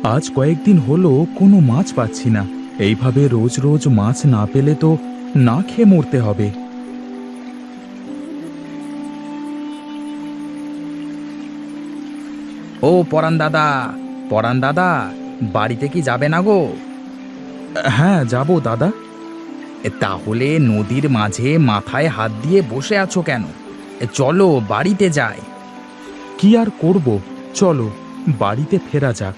আজ কয়েকদিন হলো কোনো মাছ পাচ্ছি না। এইভাবে রোজ রোজ মাছ না পেলে তো না খেয়ে মরতে হবে। ও পরান দাদা, পরান দাদা, বাড়িতে কি যাবে না গো? হ্যাঁ, যাব দাদা। তাহলে নদীর মাঝে মাথায় হাত দিয়ে বসে আছো কেন? চলো বাড়িতে যাই। কি আর করব, চলো বাড়িতে ফেরা যাক।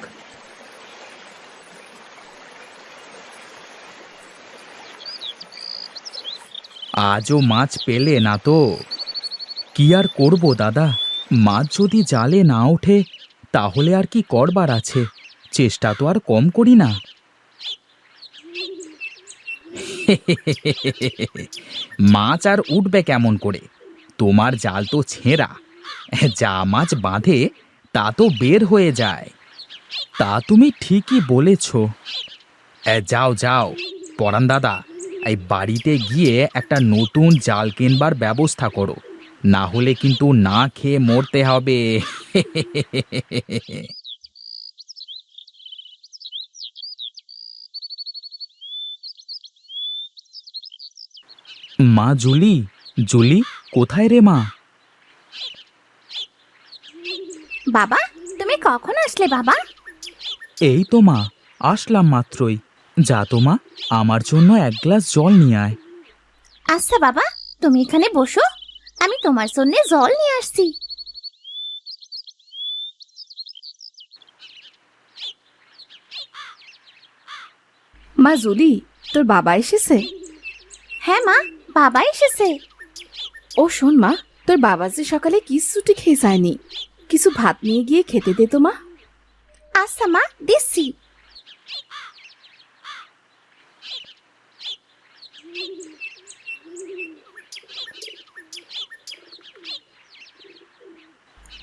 আজও মাছ পেলে না তো? কি আর করব দাদা, মাছ যদি জালে না ওঠে তাহলে আর কি করবার আছে, চেষ্টা তো আর কম করি না। মাছ আর উঠবে কেমন করে? তোমার জাল তো ছেঁড়া, যা মাছ বাঁধে তা তো বের হয়ে যায়। তা তুমি ঠিকই বলেছ। যাও যাও পরান দাদা, এই বাড়িতে গিয়ে একটা নতুন জাল কিনবার ব্যবস্থা করো, না হলে কিন্তু না খেয়ে মরতে হবে। মা জুলি, জুলি কোথায় রে মা? বাবা, তুমি কখন আসলে বাবা? এই তো মা, আসলাম মাত্রই। যা তো মা, আমার জন্য এক গ্লাস জল নিয়ে আয়। আচ্ছা বাবা, তুমি এখানে বসো, আমি তোমার জন্য জল নিয়ে আসছি। মা জুলি, তোর বাবা এসেছে? হ্যাঁ মা, বাবা এসেছে। ও শোন মা, তোর বাবা যে সকালে কিচ্ছুটি খেয়ে যায়নি, কিছু ভাত নিয়ে গিয়ে খেতে দে তো মা। আচ্ছা মা, দিচ্ছি।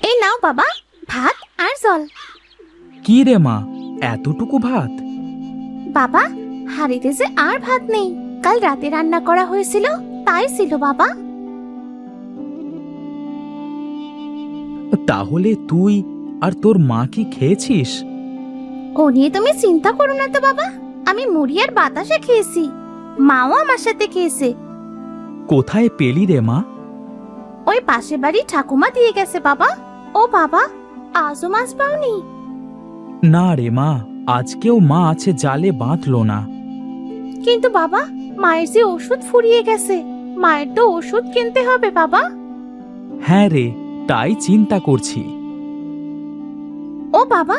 এই নাও বাবা, ভাত আর জল। কি রে মা, এতটুকু ভাত? বাবা, হাঁড়িতে যে আর ভাত নেই, কাল রাতে রান্না করা হয়েছিল তাই ছিল বাবা। তাহলে তুই আর তোর মা কি খেয়েছিস? ও নিয়ে তুমি চিন্তা করো না তো বাবা, আমি মুড়ি আর বাতাসা খেয়েছি, মাও আমার সাথে খেয়েছে। কোথায় পেলি রে মা? ওই পাশে বাড়ি ঠাকুমা দিয়ে গেছে বাবা। ও বাবা, আজও মাছ পাওনি? না রে মা, আজকেও মা আছে জালে বাঁধলো না। কিন্তু বাবা, মায়ের যে ওষুধ ফুরিয়ে গেছে, মায়ের তো ওষুধ কিনতে হবে বাবা। হ্যাঁ রে, তাই চিন্তা করছি। ও বাবা,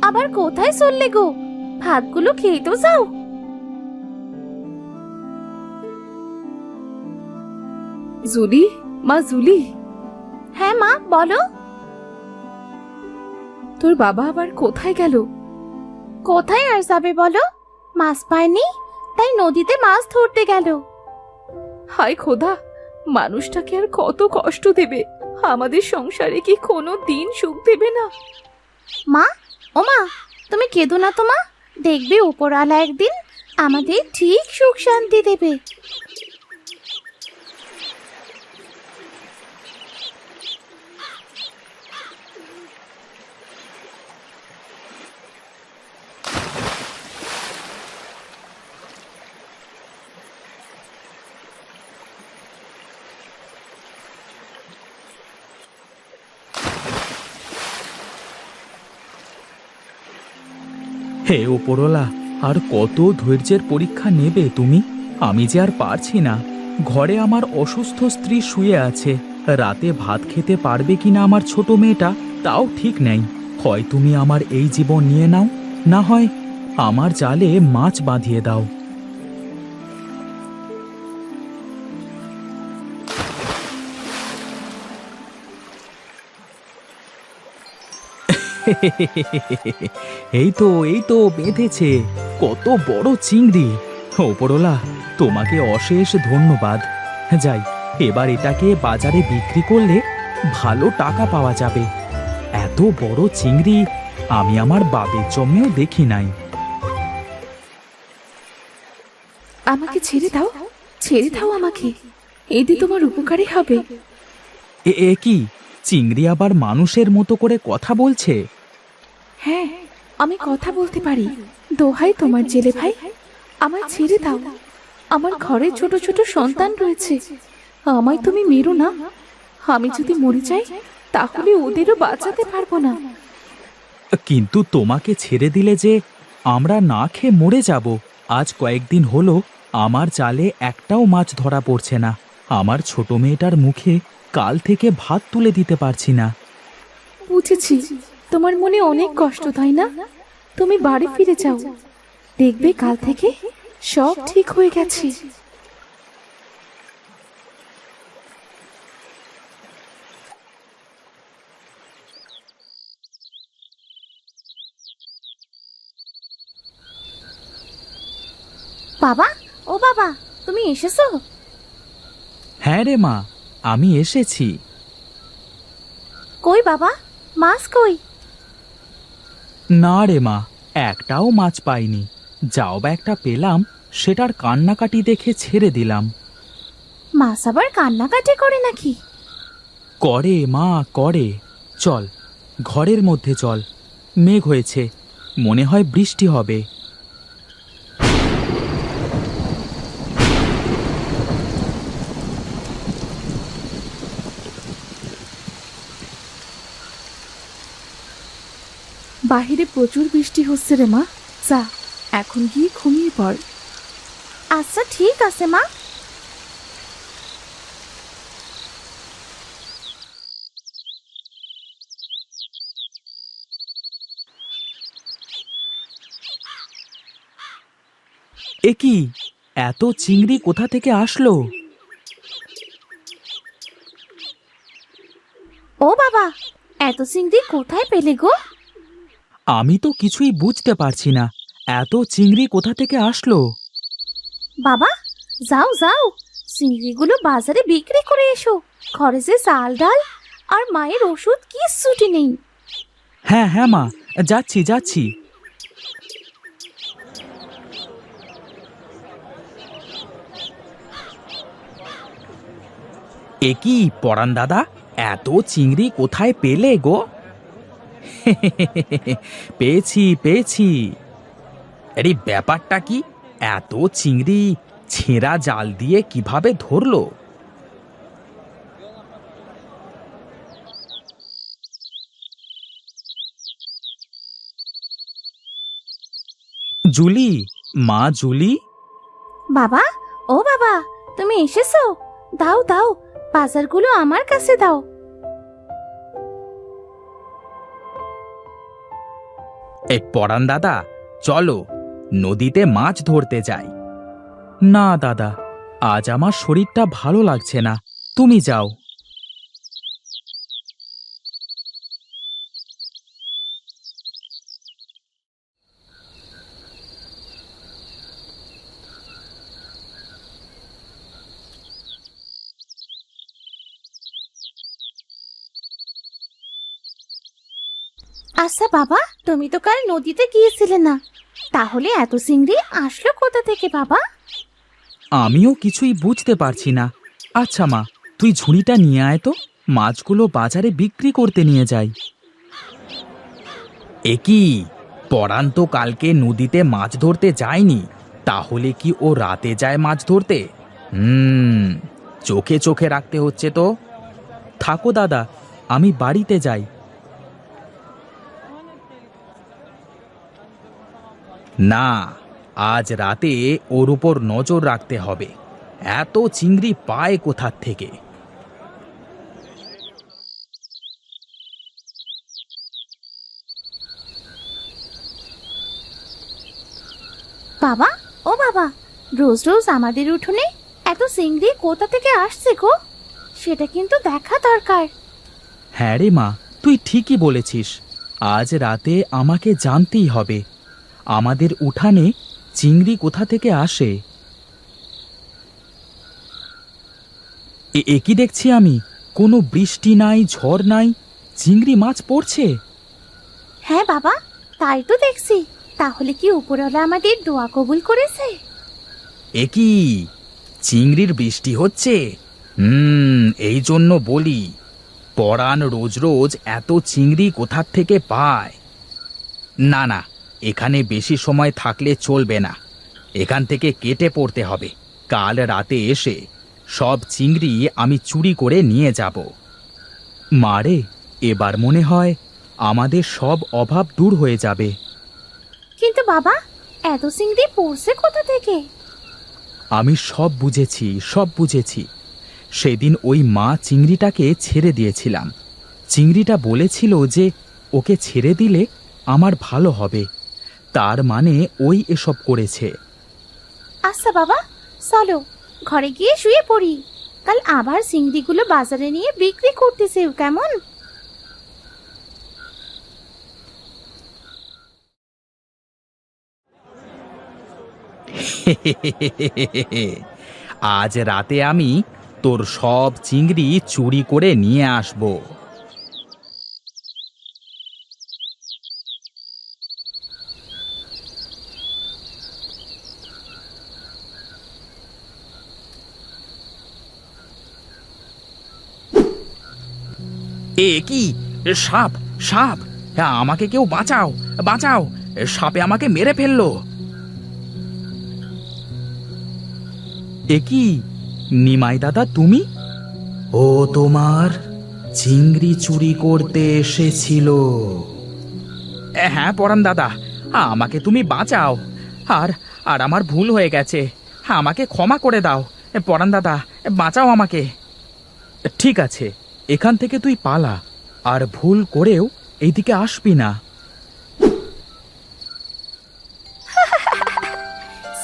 আবার কোথায় চললে গো? ভাতগুলো খেয়ে তো যাও। জুলি, মা জুলি। হ্যাঁ মা, বলো। তোর বাবা আবার কোথায় গেল? কোথায় আর যাবে বলো, মাছ পায়নি তাই নদীতে মাছ ধরতে গেল। হায় খোদা, মানুষটাকে আর কত কষ্ট দেবে, আমাদের সংসারে কি কোনো দিন সুখ দেবে না? মা, ও মা, তুমি কেঁদো না তো মা, দেখবে উপরওয়ালা একদিন আমাদের ঠিক সুখ শান্তি দেবে। হে ওপরওয়ালা, আর কত ধৈর্যের পরীক্ষা নেবে তুমি? আমি যে আর পারছি না। ঘরে আমার অসুস্থ স্ত্রী শুয়ে আছে, রাতে ভাত খেতে পারবে কিনা আমার ছোট মেয়েটা তাও ঠিক নেই। হয় তুমি আমার এই জীবন নিয়ে নাও, না হয় আমার জালে মাছ বাঁধিয়ে দাও। এই তো বেঁধেছে, কত বড় চিংড়ি! ওপরওয়ালা, তোমাকে অশেষ ধন্যবাদ। যাই, এবার এটাকে বাজারে বিক্রি করলে ভালো টাকা পাওয়া যাবে। এত বড় চিংড়ি আমি আমার বাপের জন্মেও দেখি নাই। আমাকে ছেড়ে দাও, ছেড়ে দাও আমাকে, এতে তোমার উপকারী হবে। এ কি, চিংড়ি আবার মানুষের মতো করে কথা বলছে? হ্যাঁ, আমি কথা বলতে পারি। দোহাই তোমার জেলে ভাই, আমায় ছেড়ে দাও। আমার ঘরে ছোট ছোট সন্তান রয়েছে, আমায় তুমি মেরো না। আমি যদি মরে যাই তাহলে ওদেরও বাঁচাতে পারবো না। কিন্তু তোমাকে ছেড়ে দিলে যে আমরা না খেয়ে মরে যাব। আজ কয়েকদিন হলো আমার জালে একটাও মাছ ধরা পড়ছে না। আমার ছোট মেয়েটার মুখে কাল থেকে ভাত তুলে দিতে পারছি না। বুঝেছি, তোমার মনে অনেক কষ্ট, তাই না? তুমি বাড়ি ফিরে যাও, দেখবে কাল থেকে সব ঠিক হয়ে গেছে। বাবা, ও বাবা, তুমি এসেছো? হ্যাঁ রে মা, আমি এসেছি। কই বাবা, মাছ কই? না রে মা, একটাও মাছ পাইনি। যাও বা একটা পেলাম, সেটার কান্নাকাটি দেখে ছেড়ে দিলাম। মাছ আবার কান্নাকাটি করে নাকি? করে মা, করে। চল, ঘরের মধ্যে চল। মেঘ হয়েছে, মনে হয় বৃষ্টি হবে। বাহিরে প্রচুর বৃষ্টি হচ্ছে রে মা, যা এখন গিয়ে ঘুমিয়ে পড়। আচ্ছা ঠিক আছে মা। এ কি, এত চিংড়ি কোথা থেকে আসলো? ও বাবা, এত চিংড়ি কোথায় পেলে গো? আমি তো কিছুই বুঝতে পারছি না, এত চিংড়ি কোথা থেকে আসলো? বাবা, যাও যাও, চিংড়িগুলো বাজারে বিক্রি করে এসো। ঘরে যে চাল ডাল আর মায়ের ওষুধ কিচ্ছুটি নেই। হ্যাঁ হ্যাঁ মা, যাচ্ছি যাচ্ছি। এ কি পরান দাদা, এত চিংড়ি কোথায় পেলে গো? পেয়েছি পেয়েছি। আরে ব্যাপারটা কি, এত চিংড়ি ছেঁড়া জাল দিয়ে কিভাবে ধরলো? জুলি, মা জুলি। বাবা, ও বাবা, তুমি এসেছো? দাও দাও, বাজারগুলো আমার কাছে দাও। এই পরান দাদা, চলো নদীতে মাছ ধরতে যাই। না দাদা, আজ আমার শরীরটা ভালো লাগছে না, তুমি যাও। আচ্ছা বাবা, তুমি তো কাল নদীতে গিয়েছিলে না, তাহলে এত চিংড়ি আসলো কোথা থেকে বাবা? আমিও কিছুই বুঝতে পারছি না। আচ্ছা মা, তুই ঝুড়িটা নিয়ে আয় তো, মাছগুলো বাজারে বিক্রি করতে নিয়ে যাই। এ কি, পরান তো কালকে নদীতে মাছ ধরতে যায়নি, তাহলে কি ও রাতে যায় মাছ ধরতে? চোখে চোখে রাখতে হচ্ছে তো। থাকো দাদা, আমি বাড়িতে যাই। না, আজ রাতে ওর উপর নজর রাখতে হবে। এত চিংড়ি পায় কোথার থেকে? বাবা, ও বাবা, রোজ রোজ আমাদের উঠোনে এত চিংড়ি কোথা থেকে আসছে গো? সেটা কিন্তু দেখা দরকার। হ্যাঁ রে মা, তুই ঠিকই বলেছিস। আজ রাতে আমাকে জানতেই হবে আমাদের উঠানে চিংড়ি কোথা থেকে আসে। এ কি দেখছি আমি, কোনো বৃষ্টি নাই, ঝড় নাই, চিংড়ি মাছ পড়ছে। হ্যাঁ বাবা, তাই তো দেখছি। তাহলে কি উপরওয়ালা আমাদের দোয়া কবুল করেছে? এ কি, চিংড়ির বৃষ্টি হচ্ছে? এই জন্য বলি, পরাণ রোজ রোজ এত চিংড়ি কোথার থেকে পায়। না না, এখানে বেশি সময় থাকলে চলবে না, এখান থেকে কেটে পড়তে হবে। কাল রাতে এসে সব চিংড়ি আমি চুরি করে নিয়ে যাব। মারে, এবার মনে হয় আমাদের সব অভাব দূর হয়ে যাবে। কিন্তু বাবা, এত চিংড়ি পড়ছে কোথা থেকে? আমি সব বুঝেছি, সব বুঝেছি। সেদিন ওই মা চিংড়িটাকে ছেড়ে দিয়েছিলাম। চিংড়িটা বলেছিল যে ওকে ছেড়ে দিলে আমার ভালো হবে। তার মানে ওই এসব করেছে। আচ্ছা বাবা, চলো ঘরে গিয়ে শুয়ে পড়ি। কাল আবার চিংড়িগুলো বাজারে নিয়ে বিক্রি করতেছে, কেমন? আজ রাতে আমি তোর সব চিংড়ি চুরি করে নিয়ে আসব। এ কি? সাপ, সাপ! আমাকে কেউ বাঁচাও, বাঁচাও! সাপে আমাকে মেরে ফেললো। এ কি নিমাই দাদা, তুমি? ও তোমার চিংড়ি চুরি করতে এসেছিল। হ্যাঁ পরান দাদা, আমাকে তুমি বাঁচাও। আর আর আমার ভুল হয়ে গেছে, আমাকে ক্ষমা করে দাও। পরান দাদা, বাঁচাও আমাকে। ঠিক আছে, এখান থেকে তুই পালা, আর ভুল করেও এইদিকে আসবি না।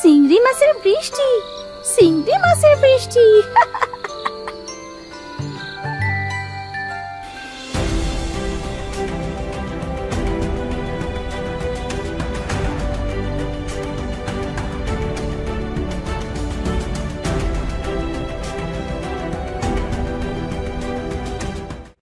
চিংড়ি মাছের বৃষ্টি, চিংড়ি মাছের বৃষ্টি।